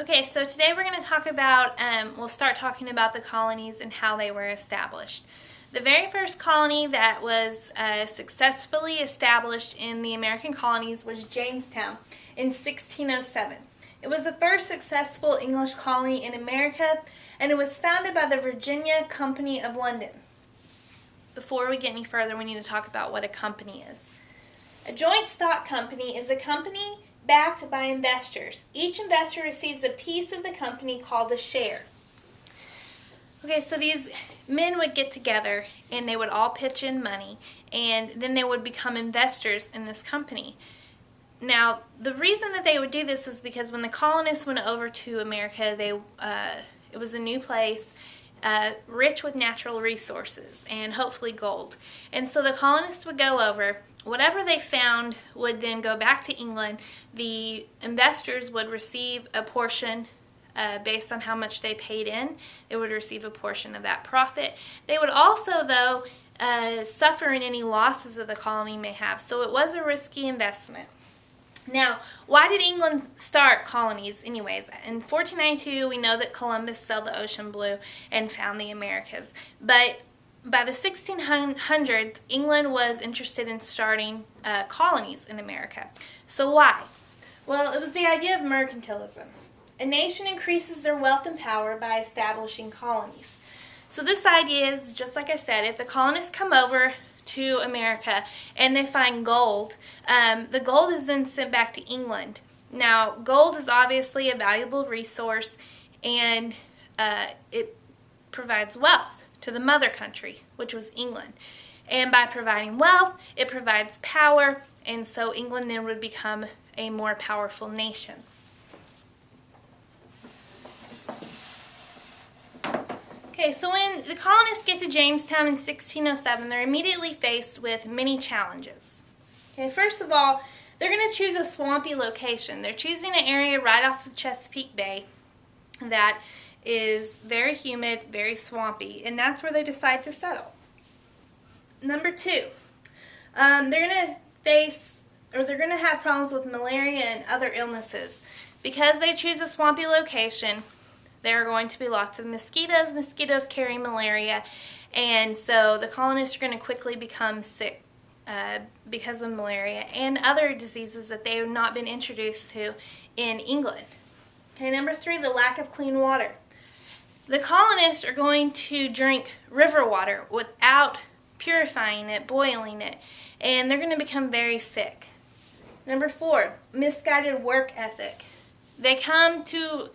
Okay, so today we're going to talk about, we'll start talking about the colonies and how they were established. The very first colony that was successfully established in the American colonies was Jamestown in 1607. It was the first successful English colony in America, and it was founded by the Virginia Company of London. Before we get any further, we need to talk about what a company is. A joint stock company is a company backed by investors. Each investor receives a piece of the company called a share. Okay, so these men would get together and they would all pitch in money, and then they would become investors in this company. Now, the reason that they would do this is because when the colonists went over to America, it was a new place, rich with natural resources and hopefully gold. And so the colonists would go over. Whatever they found would then go back to England. The investors would receive a portion based on how much they paid in. They would receive a portion of that profit. They would also, though, suffer in any losses that the colony may have. So it was a risky investment. Now, why did England start colonies anyways? In 1492, we know that Columbus sailed the ocean blue and found the Americas. But by the 1600s, England was interested in starting colonies in America. So why? Well, it was the idea of mercantilism. A nation increases their wealth and power by establishing colonies. So this idea is, just like I said, if the colonists come over to America and they find gold, the gold is then sent back to England. Now, gold is obviously a valuable resource, and it provides wealth to the mother country, which was England. And by providing wealth, it provides power, and so England then would become a more powerful nation. Okay, so when the colonists get to Jamestown in 1607, they're immediately faced with many challenges. Okay, first of all, they're going to choose a swampy location. They're choosing an area right off of Chesapeake Bay that is very humid, very swampy, and that's where they decide to settle. Number two, they're going to have problems with malaria and other illnesses. Because they choose a swampy location, there are going to be lots of mosquitoes. Mosquitoes carry malaria, and so the colonists are going to quickly become sick because of malaria and other diseases that they have not been introduced to in England. Okay, number three, the lack of clean water. The colonists are going to drink river water without purifying it, boiling it, and they're going to become very sick. Number four, misguided work ethic. They come to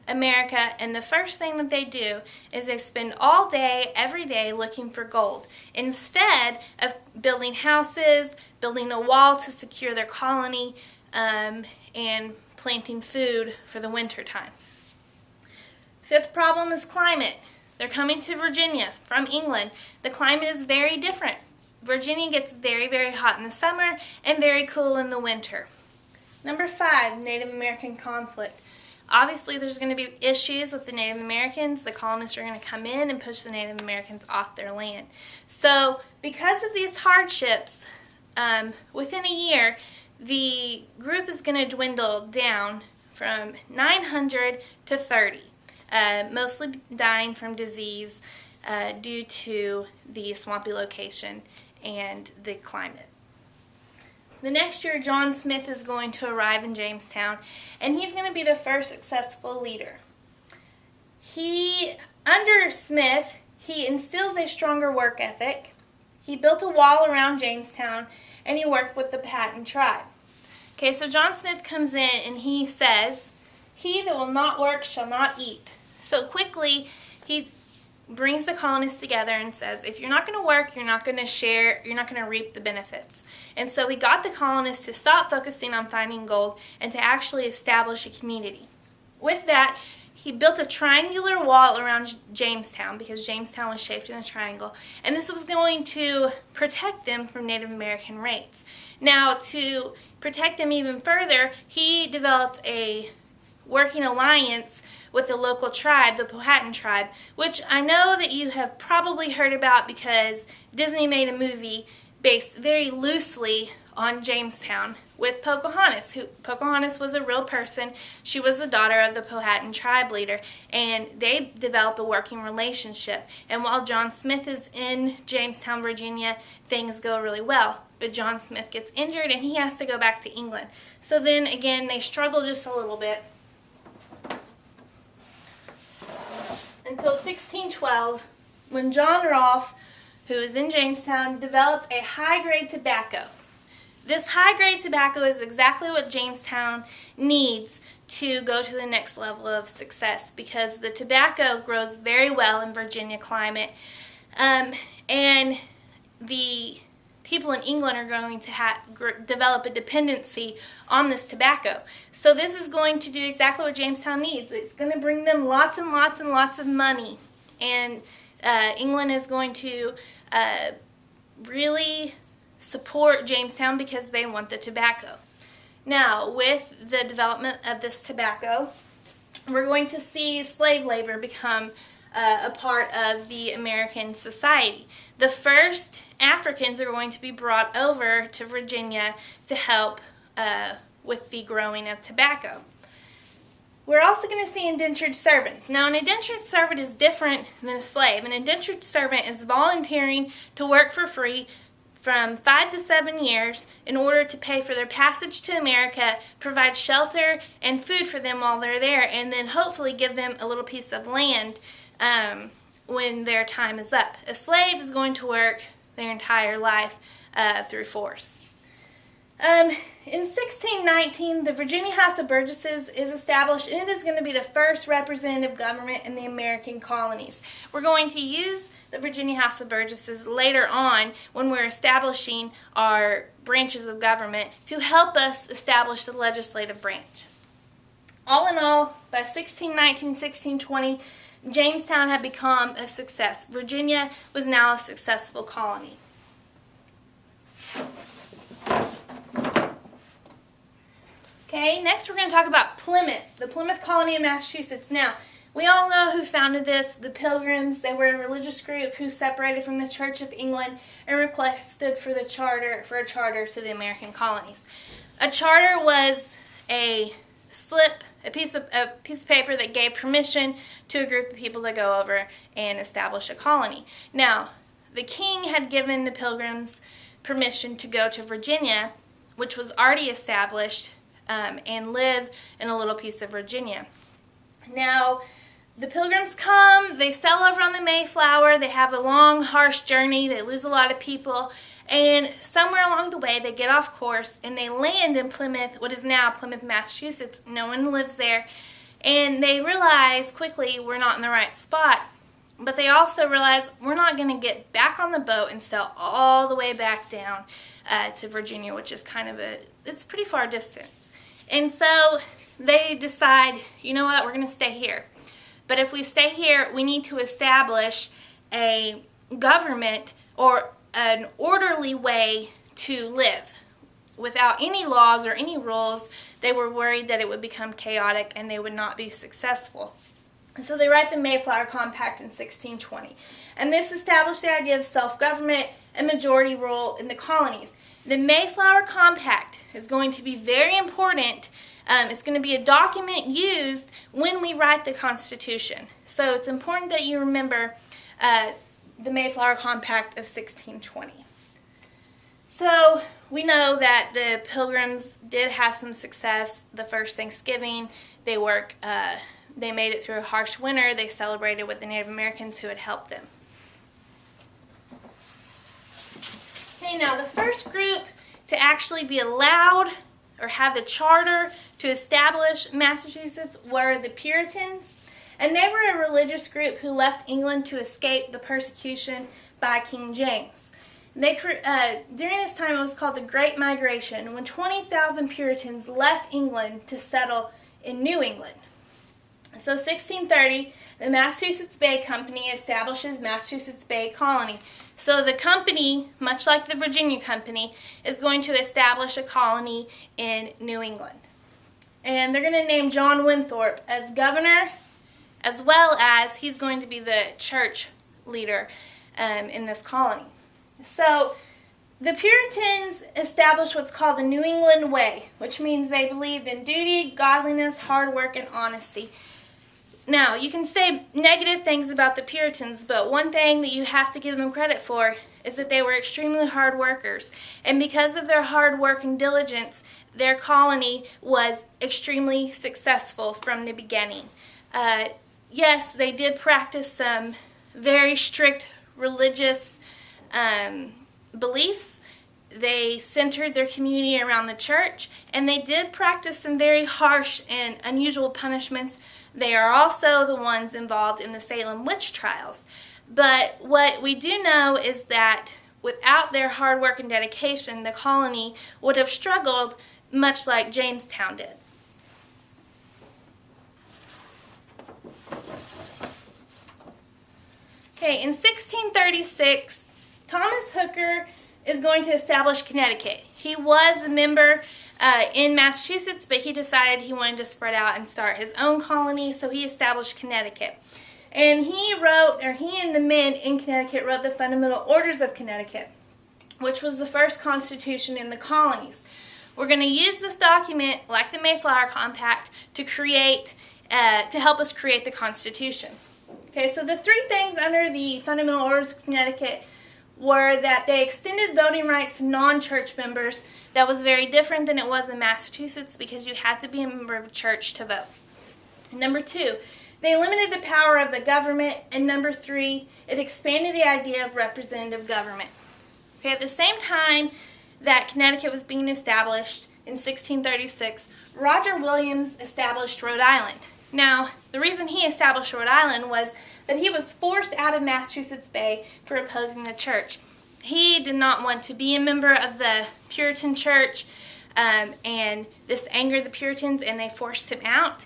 America, and the first thing that they do is they spend all day, every day, looking for gold, instead of building houses, building a wall to secure their colony, and planting food for the winter time. Fifth problem is climate. They're coming to Virginia from England. The climate is very different. Virginia gets very, very hot in the summer and very cool in the winter. Number five, Native American conflict. Obviously, there's going to be issues with the Native Americans. The colonists are going to come in and push the Native Americans off their land. So, because of these hardships, within a year, the group is going to dwindle down from 900 to 30. Mostly dying from disease due to the swampy location and the climate. The next year, John Smith is going to arrive in Jamestown, and he's going to be the first successful leader. Under Smith, he instills a stronger work ethic. He built a wall around Jamestown, and he worked with the Patton tribe. Okay, so John Smith comes in and he says, "He that will not work shall not eat." So quickly, he brings the colonists together and says, if you're not going to work, you're not going to share, you're not going to reap the benefits. And so he got the colonists to stop focusing on finding gold and to actually establish a community. With that, he built a triangular wall around Jamestown because Jamestown was shaped in a triangle, and this was going to protect them from Native American raids. Now, to protect them even further, he developed a working alliance with the local tribe, the Powhatan tribe, which I know that you have probably heard about because Disney made a movie based very loosely on Jamestown with Pocahontas. Pocahontas was a real person. She was the daughter of the Powhatan tribe leader, and they develop a working relationship. And while John Smith is in Jamestown, Virginia, things go really well. But John Smith gets injured and he has to go back to England. So then again, they struggle just a little bit until 1612, when John Rolfe, who is in Jamestown, developed a high-grade tobacco. This high-grade tobacco is exactly what Jamestown needs to go to the next level of success, because the tobacco grows very well in Virginia climate, and the people in England are going to develop a dependency on this tobacco. So this is going to do exactly what Jamestown needs. It's going to bring them lots and lots and lots of money, and England is going to really support Jamestown because they want the tobacco. Now, with the development of this tobacco, we're going to see slave labor become a part of the American society. The first Africans are going to be brought over to Virginia to help with the growing of tobacco. We're also going to see indentured servants. Now, an indentured servant is different than a slave. An indentured servant is volunteering to work for free from 5 to 7 years in order to pay for their passage to America, provide shelter and food for them while they're there, and then hopefully give them a little piece of land when their time is up. A slave is going to work their entire life through force. In 1619, the Virginia House of Burgesses is established, and it is going to be the first representative government in the American colonies. We're going to use the Virginia House of Burgesses later on when we're establishing our branches of government to help us establish the legislative branch. All in all, by 1619, 1620, Jamestown had become a success. Virginia was now a successful colony. Okay, next we're going to talk about Plymouth, the Plymouth colony in Massachusetts. Now, we all know who founded this, the Pilgrims. They were a religious group who separated from the Church of England and requested for a charter to the American colonies. A charter was a piece of paper that gave permission to a group of people to go over and establish a colony. Now, the king had given the Pilgrims permission to go to Virginia, which was already established, and live in a little piece of Virginia. Now, the Pilgrims come, they sail over on the Mayflower, they have a long, harsh journey, they lose a lot of people, and somewhere along the way they get off course and they land in Plymouth, what is now Plymouth, Massachusetts. No one lives there, and they realize quickly we're not in the right spot. But they also realize we're not going to get back on the boat and sail all the way back down to Virginia, which is it's pretty far distance. And so they decide, you know what, we're going to stay here. But if we stay here, we need to establish a government or an orderly way to live without any laws or any rules. They were worried that it would become chaotic and they would not be successful. And so they write the Mayflower Compact in 1620. And this established the idea of self-government and majority rule in the colonies. The Mayflower Compact is going to be very important. It's going to be a document used when we write the Constitution. So it's important that you remember the Mayflower Compact of 1620. So we know that the Pilgrims did have some success the first Thanksgiving. They made it through a harsh winter. They celebrated with the Native Americans who had helped them. Okay, now the first group to actually be allowed or have a charter to establish Massachusetts were the Puritans. And they were a religious group who left England to escape the persecution by King James. During this time, it was called the Great Migration, when 20,000 Puritans left England to settle in New England. So 1630, the Massachusetts Bay Company establishes Massachusetts Bay Colony. So the company, much like the Virginia Company, is going to establish a colony in New England. And they're going to name John Winthrop as governor, as well as he's going to be the church leader in this colony. So the Puritans established what's called the New England Way, which means they believed in duty, godliness, hard work, and honesty. Now, you can say negative things about the Puritans, but one thing that you have to give them credit for is that they were extremely hard workers. And because of their hard work and diligence, their colony was extremely successful from the beginning. Yes, they did practice some very strict religious beliefs. They centered their community around the church, and they did practice some very harsh and unusual punishments. They are also the ones involved in the Salem witch trials. But what we do know is that without their hard work and dedication, the colony would have struggled much like Jamestown did. Okay, in 1636, Thomas Hooker is going to establish Connecticut. He was a member in Massachusetts, but he decided he wanted to spread out and start his own colony, so he established Connecticut. And he and the men in Connecticut wrote the Fundamental Orders of Connecticut, which was the first constitution in the colonies. We're going to use this document, like the Mayflower Compact, to help us create the Constitution. Okay, so the three things under the Fundamental Orders of Connecticut were that they extended voting rights to non-church members. That was very different than it was in Massachusetts because you had to be a member of a church to vote. Number two, they limited the power of the government. And number three, it expanded the idea of representative government. Okay, at the same time that Connecticut was being established in 1636, Roger Williams established Rhode Island. Now, the reason he established Rhode Island was that he was forced out of Massachusetts Bay for opposing the church. He did not want to be a member of the Puritan church, and this angered the Puritans, and they forced him out.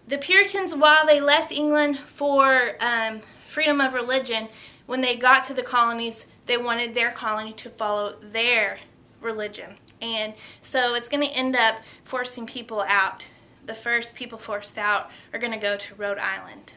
The Puritans, while they left England for freedom of religion, when they got to the colonies, they wanted their colony to follow their religion. And so it's going to end up forcing people out. The first people forced out are going to go to Rhode Island.